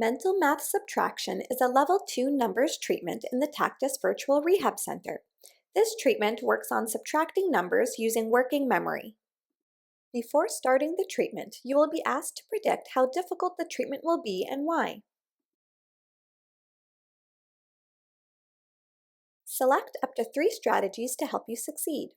Mental math subtraction is a level 2 numbers treatment in the Tactus Virtual Rehab Center. This treatment works on subtracting numbers using working memory. Before starting the treatment, you will be asked to predict how difficult the treatment will be and why. Select up to 3 strategies to help you succeed.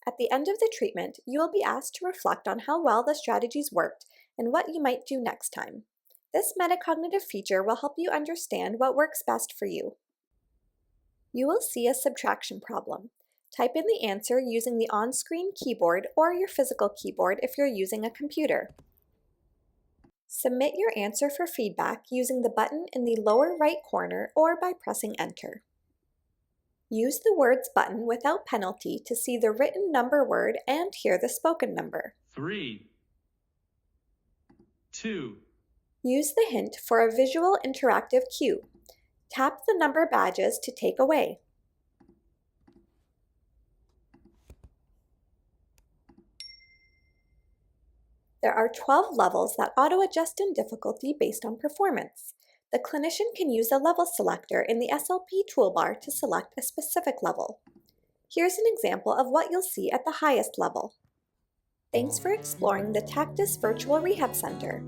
At the end of the treatment, you will be asked to reflect on how well the strategies worked and what you might do next time. This metacognitive feature will help you understand what works best for you. You will see a subtraction problem. Type in the answer using the on-screen keyboard or your physical keyboard if you're using a computer. Submit your answer for feedback using the button in the lower right corner or by pressing Enter. Use the Words button without penalty to see the written number word and hear the spoken number. 3, 2. Use the hint for a visual interactive cue. Tap the number badges to take away. There are 12 levels that auto-adjust in difficulty based on performance. The clinician can use a level selector in the SLP toolbar to select a specific level. Here's an example of what you'll see at the highest level. Thanks for exploring the Tactus Virtual Rehab Center.